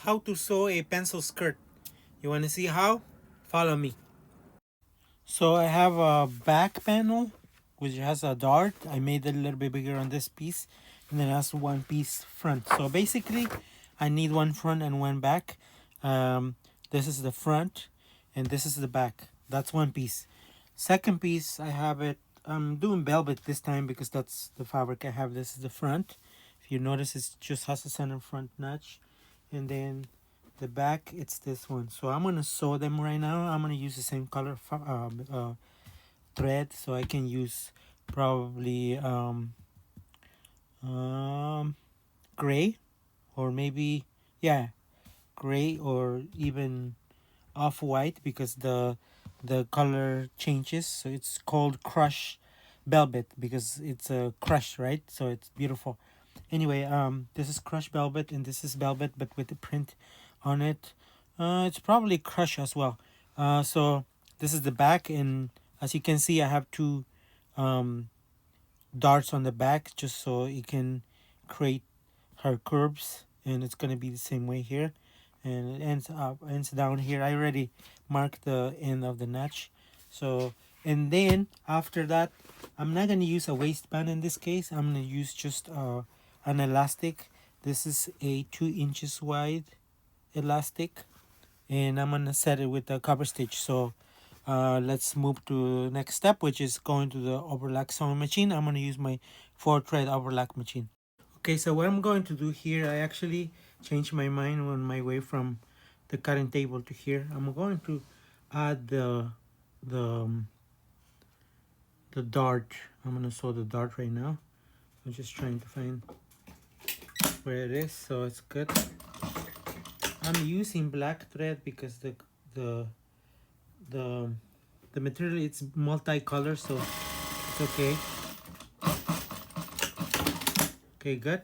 how to sew a pencil skirt. You want to see how? Follow me. So I have a back panel which has a dart. I made it a little bit bigger on this piece, and then it has one piece front. So basically I need one front and one back. This is the front and this is the back. That's one piece. Second piece, I have it, I'm doing velvet this time because that's the fabric I have. This is the front. If you notice, it just has a center front notch, and then the back, it's this one. So I'm gonna sew them right now. I'm gonna use the same color thread, so I can use probably gray, or maybe, yeah, gray, or even off-white, because the color changes. So it's called crush velvet because it's a crush, right? So it's beautiful. Anyway, this is crushed velvet and this is velvet but with the print on it. It's probably crush as well. So this is the back, and as you can see, I have two darts on the back just so it can create her curves, and it's gonna be the same way here, and it ends down here. I already marked the end of the notch. So, and then after that, I'm not gonna use a waistband in this case. I'm gonna use just an elastic. This is a 2 inches wide elastic, and I'm gonna set it with a cover stitch. So let's move to the next step, which is going to the overlock sewing machine. I'm gonna use my 4-thread overlock machine. Okay, so what I'm going to do here, I actually changed my mind on my way from the cutting table to here. I'm going to add the dart. I'm gonna sew the dart right now. I'm just trying to find where it is, so it's good. I'm using black thread because the material, it's multicolor, so it's okay. Okay, good.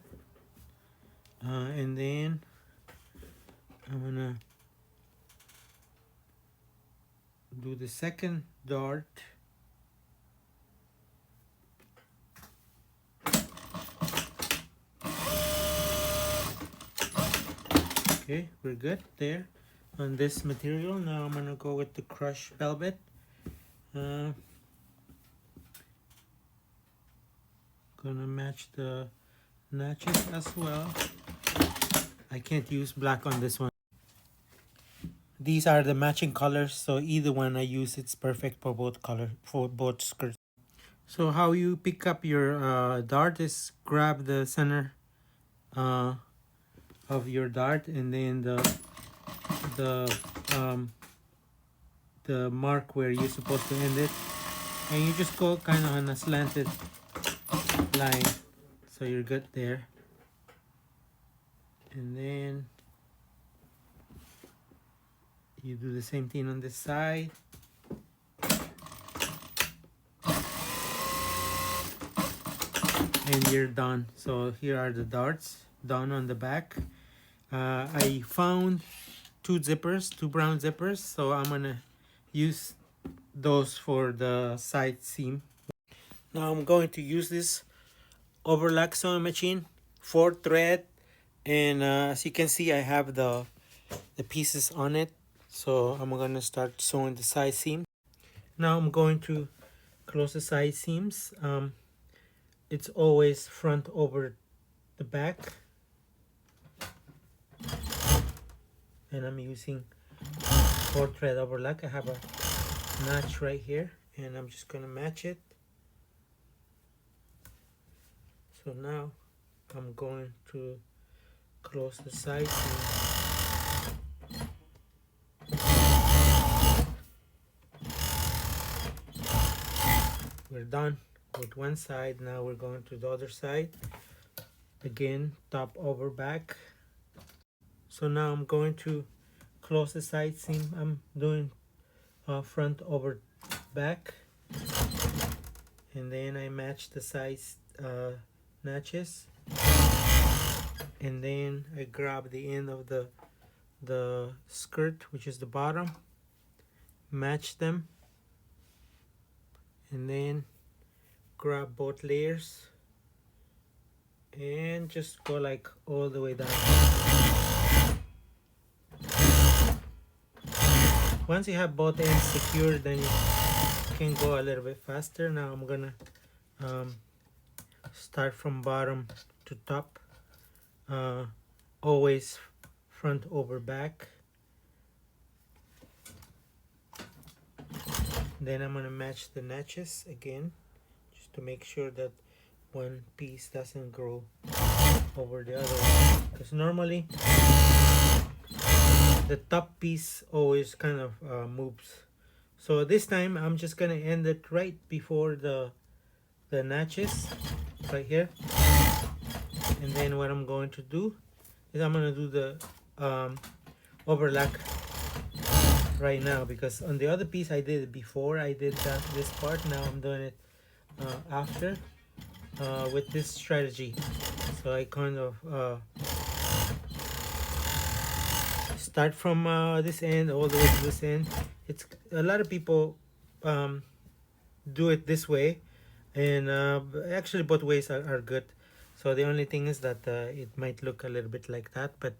And then I'm gonna do the second dart. Okay, we're good there on this material. Now I'm gonna go with the crushed velvet. Gonna match the notches as well. I can't use black on this one. These are the matching colors, so either one I use, it's perfect for both skirts. So how you pick up your dart is grab the center of your dart, and then the mark where you're supposed to end it, and you just go kind of on a slanted line, so you're good there. And then you do the same thing on this side. And you're done. So here are the darts done on the back. I found two brown zippers, so I'm gonna use those for the side seam. Now I'm going to use this overlock sewing machine, 4-thread, and as you can see, I have the pieces on it. So I'm gonna start sewing the side seam. Now I'm going to close the side seams. It's always front over the back, and I'm using 4-thread overlock. I have a notch right here, and I'm just gonna match it. So now I'm going to close the side seam. We're done with one side. Now we're going to the other side. Again, top over back. So now I'm going to close the side seam. I'm doing front over back, and then I match the sides notches, and then I grab the end of the skirt, which is the bottom, match them, and then grab both layers and just go like all the way down. once you have both ends secured, then you can go a little bit faster. Now I'm gonna start from bottom to top, always front over back. Then I'm gonna match the notches again, just to make sure that one piece doesn't grow over the other one, because normally the top piece always kind of moves. So this time I'm just gonna end it right before the notches, right here. And then what I'm going to do is I'm gonna do the overlock right now, because on the other piece I did it before I did this part. Now I'm doing it after, with this strategy. So I kind of start from this end all the way to this end. It's a lot of people do it this way, and actually both ways are good. So the only thing is that it might look a little bit like that, but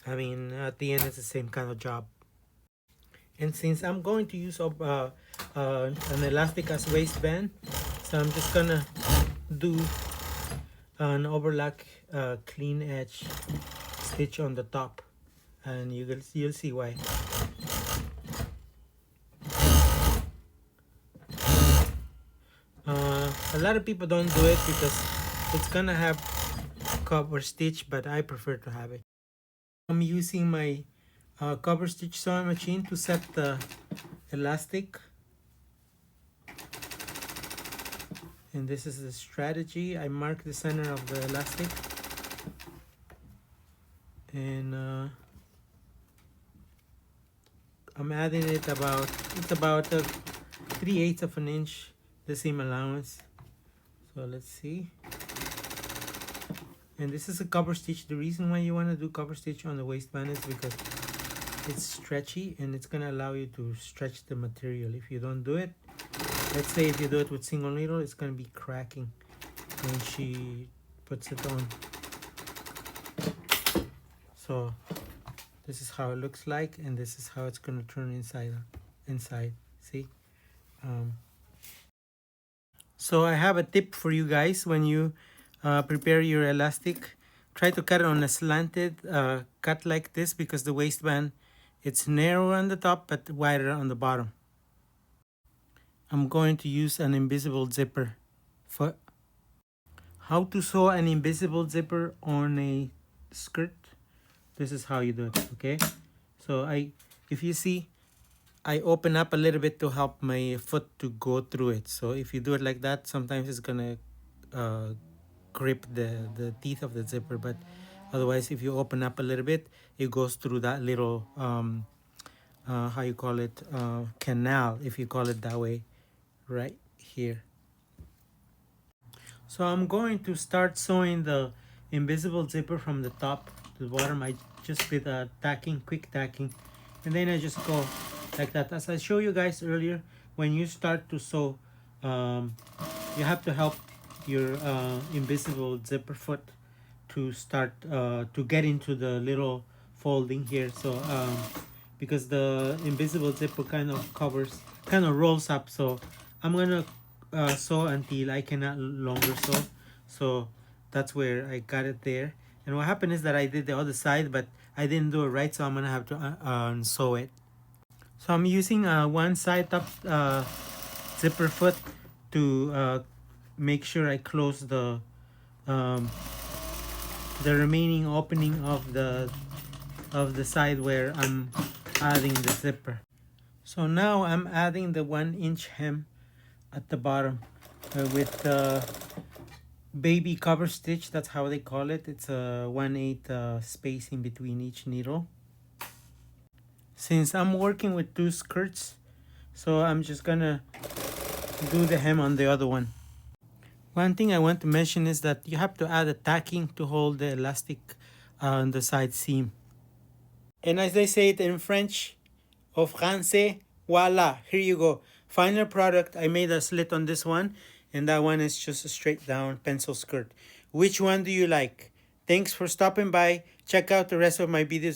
I mean at the end it's the same kind of job. And since I'm going to use an elastic as waistband, so I'm just gonna do an overlock clean edge stitch on the top, and you'll see why. A lot of people don't do it because it's gonna have cover stitch, but I prefer to have it. I'm using my cover stitch sewing machine to set the elastic, and this is the strategy. I mark the center of the elastic, and I'm adding it about 3/8 of an inch, the seam allowance. So let's see. And this is a cover stitch. The reason why you want to do cover stitch on the waistband is because it's stretchy, and it's going to allow you to stretch the material. If you don't do it, let's say if you do it with single needle, it's going to be cracking when she puts it on. So this is how it looks like, and this is how it's going to turn inside. See? So I have a tip for you guys. When you prepare your elastic, try to cut it on a slanted cut like this, because the waistband, it's narrow on the top but wider on the bottom. I'm going to use an invisible zipper. For how to sew an invisible zipper on a skirt, this is how you do it. Okay, so if you see, I open up a little bit to help my foot to go through it. So if you do it like that, sometimes it's gonna grip the teeth of the zipper, but otherwise if you open up a little bit, it goes through that little how you call it, canal, if you call it that way, right here. So I'm going to start sewing the invisible zipper from the top to the bottom. I just did a quick tacking, and then I just go like that. As I showed you guys earlier, when you start to sew, you have to help your invisible zipper foot to start to get into the little folding here. So because the invisible zipper kind of rolls up, so I'm gonna sew until I cannot longer sew. So that's where I got it there. And what happened is that I did the other side, but I didn't do it right, so I'm gonna have to sew it. So I'm using one side top zipper foot to make sure I close the remaining opening of the side where I'm adding the zipper. So now I'm adding the 1-inch hem at the bottom with the baby cover stitch. That's how they call it. It's a 1/8 spacing between each needle. Since I'm working with 2 skirts, so I'm just gonna do the hem on the other one. One thing I want to mention is that you have to add a tacking to hold the elastic on the side seam. And as they say it in French, au français, voila, here you go. Final product. I made a slit on this one, and that one is just a straight down pencil skirt. Which one do you like? Thanks for stopping by. Check out the rest of my videos.